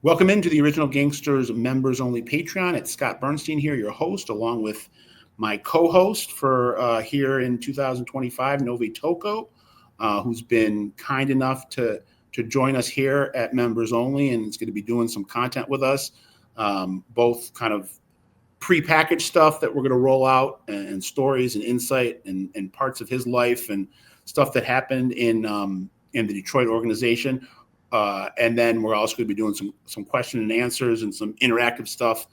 Welcome into the Original Gangsters members only Patreon. It's Scott Burnstein here, your host, along with my co-host for here in 2025, Nove Tocco, who's been kind enough to join us here at members only, and is going to be doing some content with us, both kind of pre-packaged stuff that we're going to roll out, and stories and insight and parts of his life and stuff that happened in the Detroit organization. And then we're also going to be doing some question and answers and some interactive stuff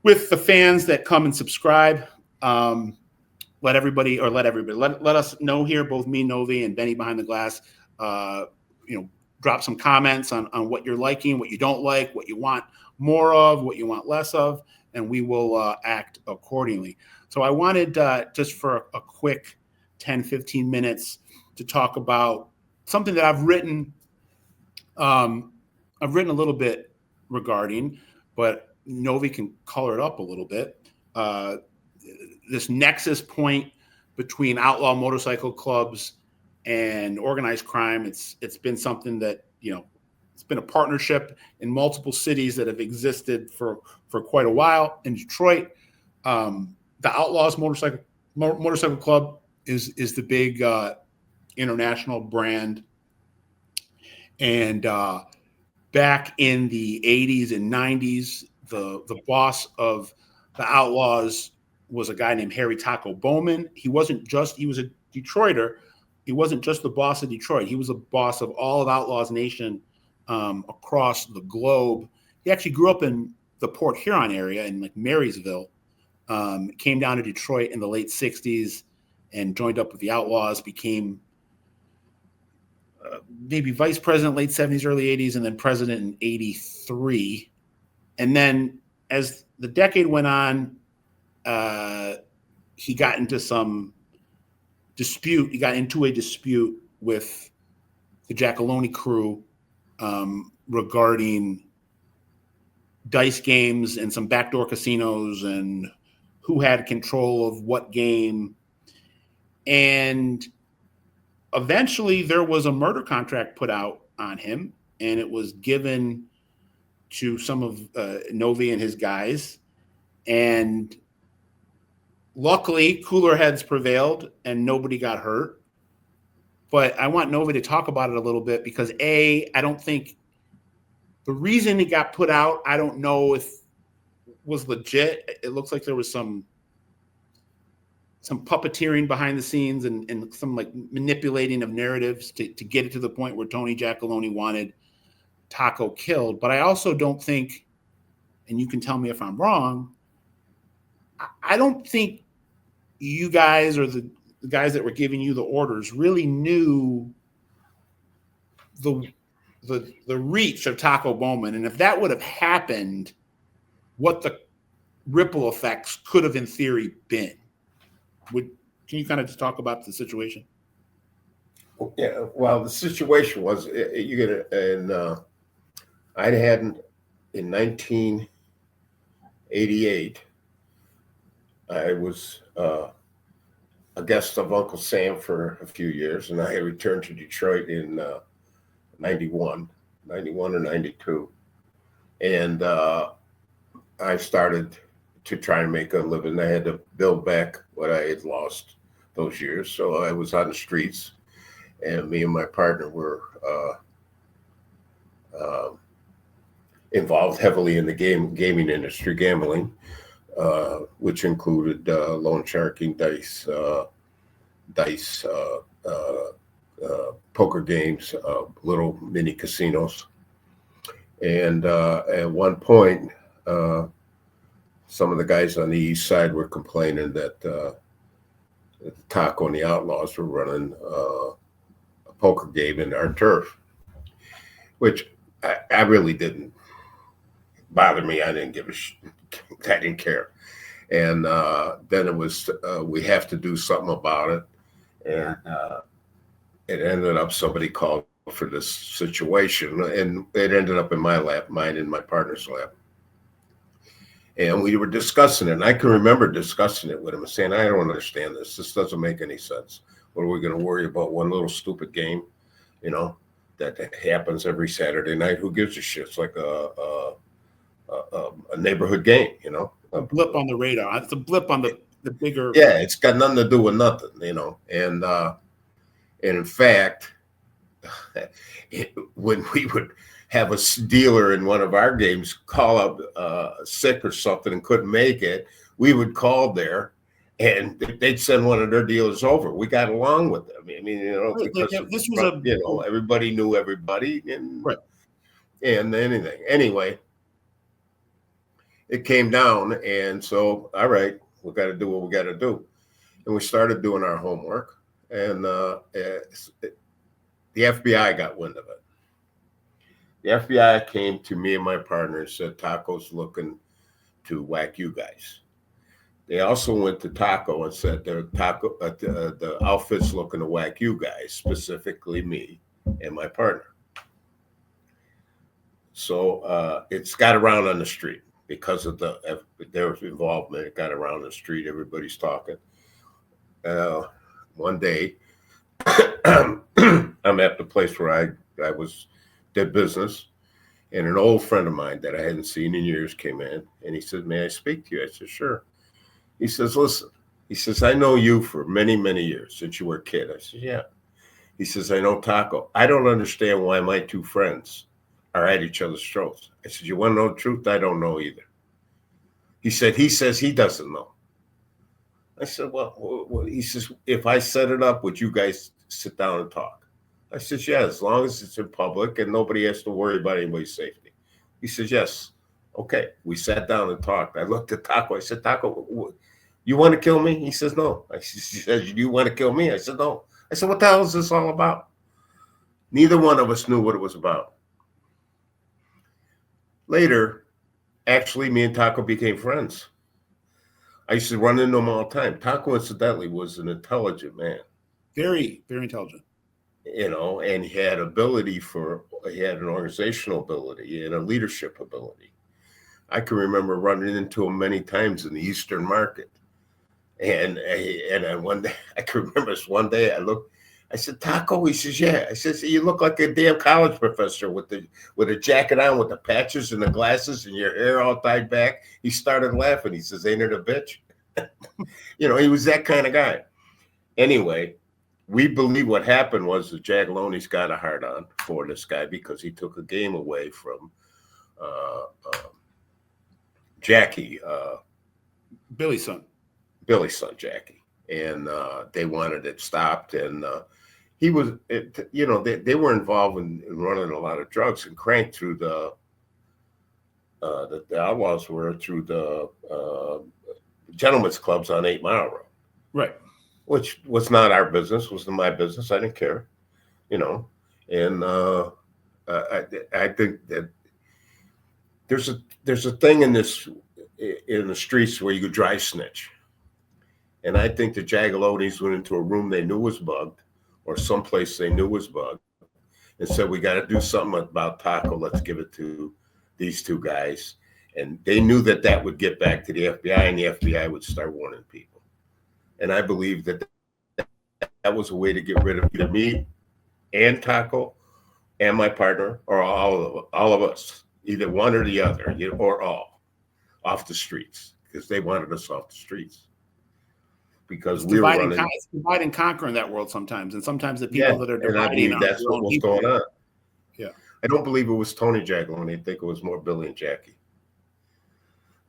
with the fans that come and subscribe. Let us know here, both me, Nove, and Benny behind the glass, drop some comments on what you're liking, what you don't like, what you want more of, what you want less of, and we will act accordingly. So I wanted just for a quick 10, 15 minutes to talk about something that I've written a little bit regarding, but Nove can color it up a little bit. This nexus point between outlaw motorcycle clubs and organized crime. It's been something that, it's been a partnership in multiple cities that have existed for quite a while. In Detroit, the Outlaws motorcycle club is the big international brand. And back in the 80s and 90s, the boss of the Outlaws was a guy named Harry Tocco Bowman. He was a Detroiter. He wasn't just the boss of Detroit. He was the boss of all of Outlaws Nation across the globe. He actually grew up in the Port Huron area in like Marysville. Came down to Detroit in the late 60s and joined up with the Outlaws, became maybe vice president late 70s, early 80s, and then president in 83. And then as the decade went on, he got into some dispute. He got into a dispute with the Giacalone crew regarding dice games and some backdoor casinos and who had control of what game. And eventually there was a murder contract put out on him, and it was given to some of Nove and his guys. And luckily, cooler heads prevailed and nobody got hurt. But I want Nove to talk about it a little bit because, I don't think the reason it got put out, I don't know if was legit. It looks like there was some puppeteering behind the scenes and some like manipulating of narratives to get it to the point where Tony Giacalone wanted Tocco killed. But I also don't think, and you can tell me if I'm wrong, I don't think you guys or the guys that were giving you the orders really knew the reach of Tocco Bowman. And if that would have happened, what the ripple effects could have in theory been. Can you kind of just talk about the situation? Yeah, well, the situation was I had in 1988, I was a guest of Uncle Sam for a few years, and I had returned to Detroit in 91 or 92. And I started to try and make a living. I had to build back what I had lost those years. So I was on the streets, and me and my partner were involved heavily in the gaming industry, gambling, which included loan sharking, dice, poker games, little mini casinos. And at one point, some of the guys on the east side were complaining that Tocco and the Outlaws were running a poker game in our turf, which I really didn't bother me. I didn't give a shit. I didn't care. And then it was, we have to do something about it. And it ended up somebody called for this situation, and it ended up in my lap, mine and my partner's lap. And we were discussing it, and I can remember discussing it with him and saying, I don't understand this. This doesn't make any sense. What are we going to worry about? One little stupid game, that happens every Saturday night. Who gives a shit? It's like a neighborhood game, you know. A blip on the radar. It's a blip on the bigger. Yeah, it's got nothing to do with nothing, you know. And in fact, when we would have a dealer in one of our games call up sick or something and couldn't make it, we would call there, and they'd send one of their dealers over. We got along with them. I mean, you know, because this was you know, everybody knew everybody, and right. And anything. Anyway, it came down, and so all right, we got to do what we got to do, and we started doing our homework, and the FBI got wind of it. The FBI came to me and my partner and said, Tocco's looking to whack you guys. They also went to Tocco and said, the outfit's looking to whack you guys, specifically me and my partner. So it's got around on the street because of their involvement. It got around the street. Everybody's talking. One day, I'm at the place where I did business, and an old friend of mine that I hadn't seen in years came in, and he said, "May I speak to you?" I said, "Sure." He says, "Listen," he says, "I know you for many, many years since you were a kid." I said, "Yeah." He says, "I know Tocco. I don't understand why my two friends are at each other's throats." I said, "You want to know the truth? I don't know either." He says he doesn't know. I said, well, he says, "If I set it up, would you guys sit down and talk?" I said, "Yeah, as long as it's in public and nobody has to worry about anybody's safety." He says, "Yes." Okay. We sat down and talked. I looked at Tocco. I said, "Tocco, you want to kill me?" He says, "No." He says, "You want to kill me?" I said, "No." I said, "What the hell is this all about?" Neither one of us knew what it was about. Later, actually, me and Tocco became friends. I used to run into him all the time. Tocco, incidentally, was an intelligent man. Very, very intelligent. You know, and he had he had an organizational ability and a leadership ability. I can remember running into him many times in the Eastern Market. And one day, I can remember this one day I said, "Tocco," he says, "Yeah." I said, "You look like a damn college professor with a jacket on with the patches and the glasses and your hair all tied back." He started laughing. He says, "Ain't it a bitch?" You know, he was that kind of guy. Anyway, we believe what happened was the Jagiellones got a hard on for this guy because he took a game away from Jackie. Billy's son, Jackie. And they wanted it stopped. And he was, you know, they were involved in running a lot of drugs and cranked through the Outlaws were through the gentlemen's clubs on 8 Mile Road. right? Which was not our business, was my business. I didn't care, you know. And I think that there's a thing in the streets where you could dry snitch. And I think the Jagiellones went into a room they knew was bugged, or someplace they knew was bugged, and said, "We got to do something about Tocco. Let's give it to these two guys." And they knew that would get back to the FBI, and the FBI would start warning people. And I believe that was a way to get rid of either me and Tocco and my partner, or all of us, either one or the other, or all, off the streets, because they wanted us off the streets. Because we were running. It's divide and conquer in that world sometimes, and sometimes the people that are dividing. And I believe that's what was going on. Yeah, I don't believe it was Tony Jagiellone. I think it was more Billy and Jackie.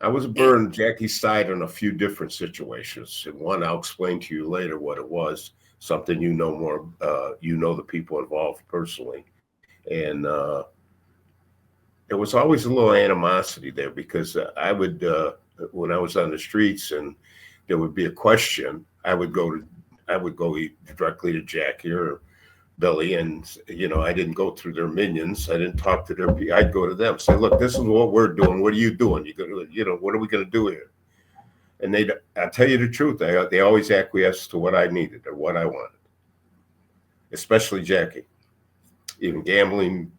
I was burned Jackie's side on a few different situations, and one I'll explain to you later what it was. Something you know more. You know the people involved personally, and there was always a little animosity there because I would, when I was on the streets and there would be a question, I would go directly to Jackie or Billy, and you know, I didn't go through their minions. I didn't talk to their people. I'd go to them, say, "Look, this is what we're doing. What are you doing? What are we going to do here?" And I'll tell you the truth, they always acquiesced to what I needed or what I wanted, especially Jackie. Even gambling,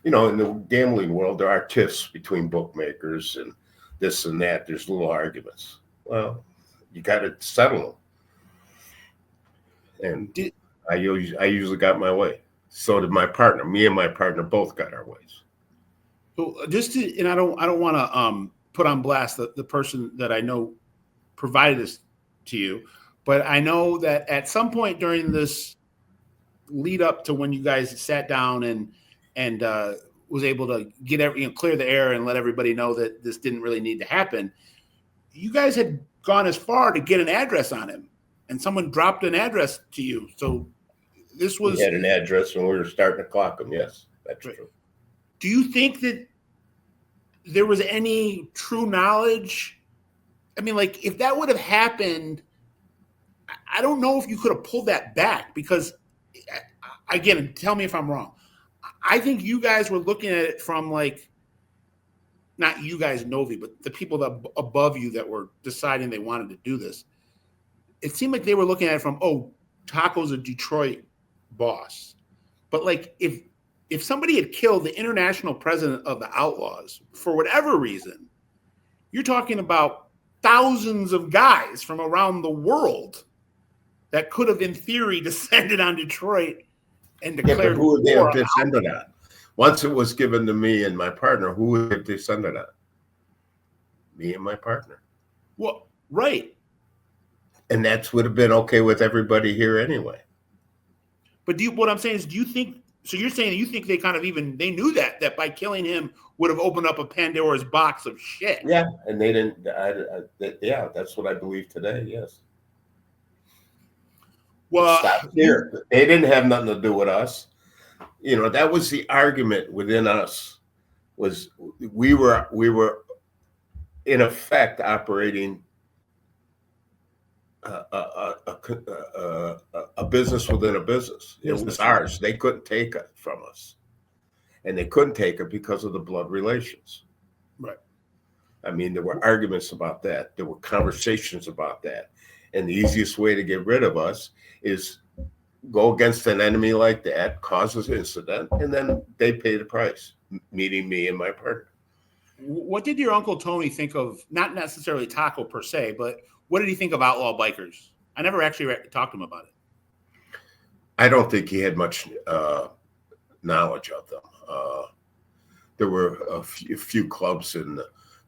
you know, in the gambling world, there are tiffs between bookmakers and this and that. There's little arguments. Well, you got to settle them. And I usually got my way. So did my partner. Me and my partner both got our ways. So and I don't want to put on blast the person that I know provided this to you, but I know that at some point during this lead up to when you guys sat down and was able to get clear the air and let everybody know that this didn't really need to happen, you guys had gone as far to get an address on him, and someone dropped an address to you. So this was... He had an address and we were starting to clock him. Yes, that's true. Do you think that there was any true knowledge? I mean, like, if that would have happened, I don't know if you could have pulled that back, because, again, tell me if I'm wrong. I think you guys were looking at it from, like, not you guys, Nove, but the people that above you that were deciding they wanted to do this. It seemed like they were looking at it from, oh, Tocco's a Detroit boss. But, like, if somebody had killed the international president of the Outlaws for whatever reason, you're talking about thousands of guys from around the world that could have, in theory, descended on Detroit and declared... Yeah, but who would they have descended on? Once it was given to me and my partner, who would have descended on? Me and my partner. Well, right. And that would have been okay with everybody here anyway. But what I'm saying is, do you think... So you're saying you think they kind of they knew that by killing him would have opened up a Pandora's box of shit. Yeah, and they didn't. Yeah, that's what I believe today. Yes. Well, here they didn't have nothing to do with us. You know, that was the argument within us. Was we were in effect operating a business within a business. It was ours. They couldn't take it from us, and they couldn't take it because of the blood relations. Right. I mean, there were arguments about that. There were conversations about that, and the easiest way to get rid of us is go against an enemy like that, cause an incident, and then they pay the price, meeting me and my partner. What did your Uncle Tony think of, not necessarily Tocco per se, but what did he think of outlaw bikers? I never actually talked to him about it. I don't think he had much knowledge of them. There were a few clubs in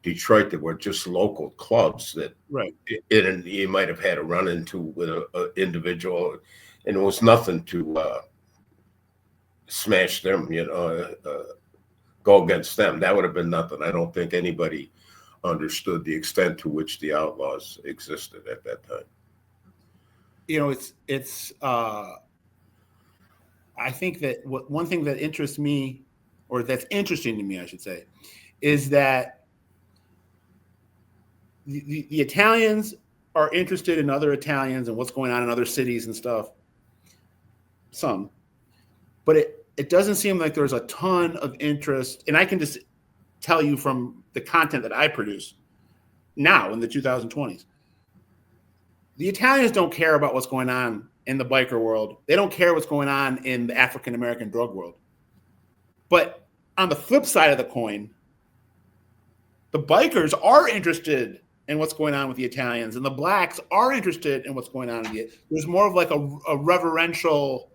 Detroit that were just local clubs that, right, you might have had a run into with an individual, and it was nothing to smash them, go against them. That would have been nothing. I don't think anybody understood the extent to which the Outlaws existed at that time. You know, it's I think that one thing that interests me, or that's interesting to me, I should say, is that the Italians are interested in other Italians and what's going on in other cities and stuff. Some, but it doesn't seem like there's a ton of interest. And I can just tell you from the content that I produce now in the 2020s, the Italians don't care about what's going on in the biker world. They don't care what's going on in the African-American drug world. But on the flip side of the coin, the bikers are interested in what's going on with the Italians, and the blacks are interested in what's going on. There's more of like a reverential,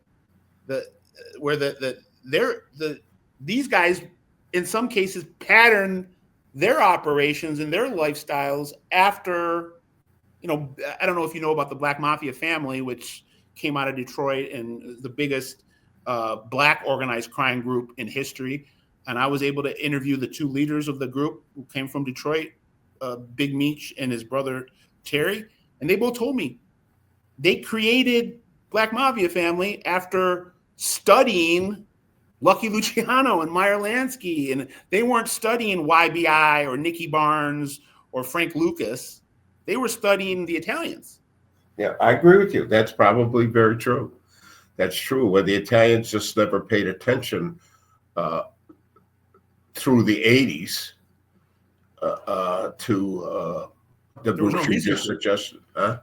these guys in some cases pattern their operations and their lifestyles after, I don't know if you know about the Black Mafia family, which came out of Detroit and the biggest black organized crime group in history. And I was able to interview the two leaders of the group who came from Detroit, Big Meech and his brother Terry. And they both told me they created Black Mafia family after studying Lucky Luciano and Meyer Lansky. And they weren't studying YBI or Nicky Barnes or Frank Lucas. They were studying the Italians. Yeah, I agree with you. That's probably very true. That's true. Where the Italians just never paid attention through the 80s to the group you just suggested. Huh?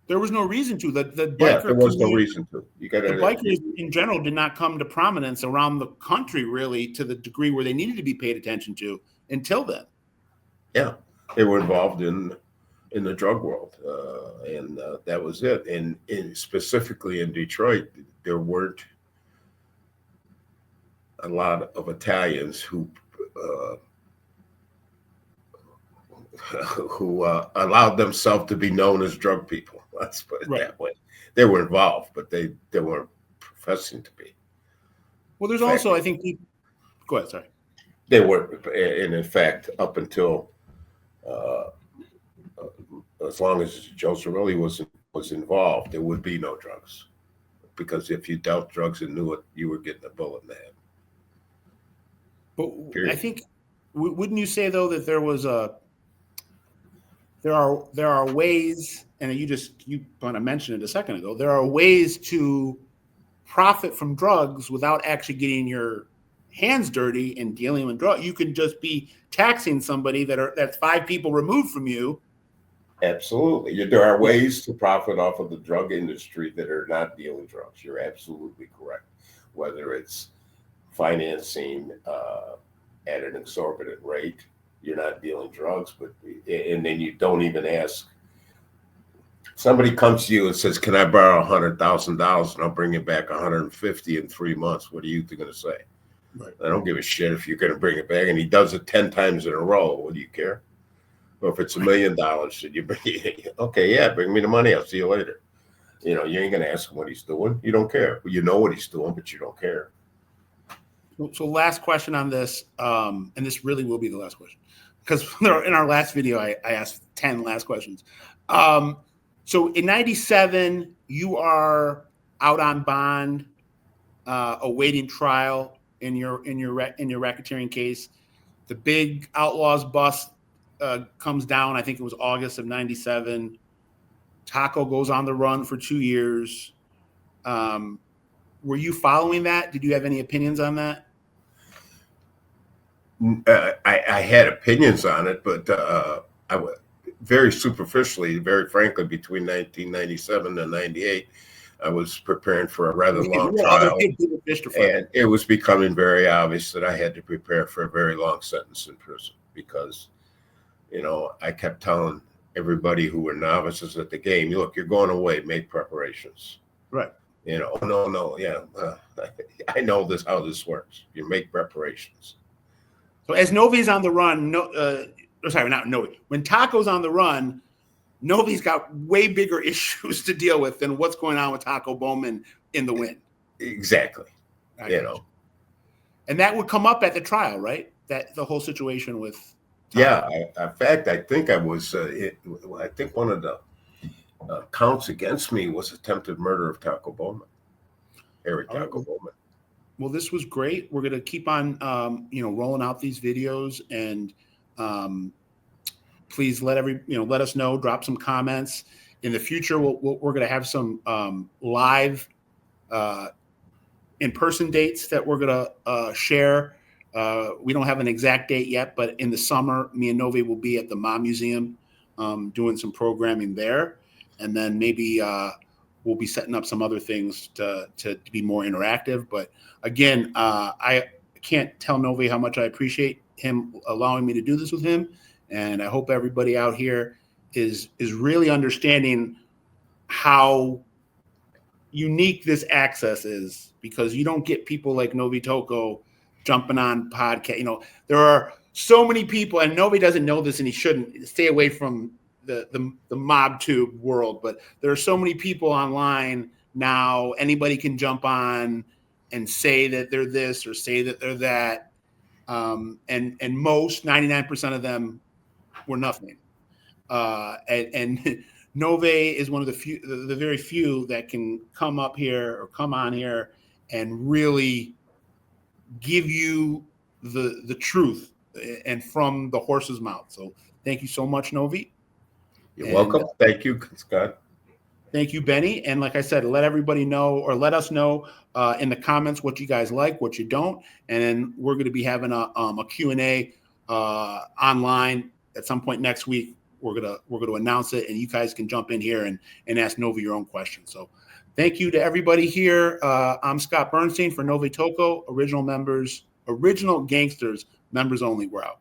There was no reason to. There was no reason to. The bikers in general did not come to prominence around the country really to the degree where they needed to be paid attention to until then. Yeah, they were involved in the drug world, and that was it. And specifically in Detroit, there weren't a lot of Italians who allowed themselves to be known as drug people. Let's put it that way. They were involved, but they weren't professing to be. Well, there's also, I think, people. Go ahead. Sorry. They were, and in fact, up until as long as Joe Cirilli was involved, there would be no drugs, because if you dealt drugs and knew it, you were getting a bullet in the head. But Period. I think, wouldn't you say though that there are ways, and you kind of mentioned it a second ago, there are ways to profit from drugs without actually getting your hands dirty and dealing with drugs. You can just be taxing somebody that's 5 people removed from you. Absolutely. There are ways to profit off of the drug industry that are not dealing drugs. You're absolutely correct. Whether it's financing at an exorbitant rate, you're not dealing drugs, and then you don't even ask. Somebody comes to you and says, "Can I borrow $100,000 and I'll bring it back 150 in 3 months?" What are you going to say? Right. I don't give a shit if you're going to bring it back. And he does it 10 times in a row. What do you care? Or if it's $1 million, should you bring it? Okay, yeah, bring me the money. I'll see you later. You ain't going to ask him what he's doing. You don't care. You know what he's doing, but you don't care. So last question on this, and this really will be the last question, because in our last video, I asked 10 last questions. So in '97, you are out on bond, awaiting trial in your racketeering case. The big Outlaws bust comes down. I think it was August of '97. Tocco goes on the run for 2 years. Were you following that? Did you have any opinions on that? I had opinions on it, but I was very superficially, very frankly, between 1997 and 98, I was preparing for a rather long trial, and it was becoming very obvious that I had to prepare for a very long sentence in prison, because, I kept telling everybody who were novices at the game, "Look, you're going away, make preparations." Right. No, yeah, I know how this works. You make preparations. So as Nove's on the run, not Nove. When Tocco's on the run, Nove's got way bigger issues to deal with than what's going on with Tocco Bowman in the win. Exactly. And that would come up at the trial, right? That the whole situation with Tocco. Yeah. In fact, I think I was. I think one of the counts against me was attempted murder of Tocco Bowman, Eric Tocco Bowman. Well, this was great. We're going to keep on, rolling out these videos, and please let us know. Drop some comments. In the future, we're going to have some live in-person dates that we're going to share. We don't have an exact date yet, but in the summer, me and Nove will be at the Mob Museum doing some programming there, and then maybe we'll be setting up some other things to be more interactive. But again, I can't tell Nove how much I appreciate him allowing me to do this with him. And I hope everybody out here is really understanding how unique this access is, because you don't get people like Nove Tocco jumping on podcast. There are so many people, and Nove doesn't know this, and he shouldn't. Stay away from the mob tube world, but there are so many people online now. Anybody can jump on and say that they're this or say that they're that, and most 99% of them were nothing. And Nove is one of the very few that can come on here and really give you the truth and from the horse's mouth. So thank you so much, Nove. You're welcome. Thank you, Scott. Thank you, Benny. And like I said, let everybody know, or let us know in the comments what you guys like, what you don't. And then we're going to be having a Q&A online at some point next week. We're gonna announce it, and you guys can jump in here and ask Nove your own questions. So thank you to everybody here. I'm Scott Burnstein for Nove Tocco. Original Gangsters, members only. We're out.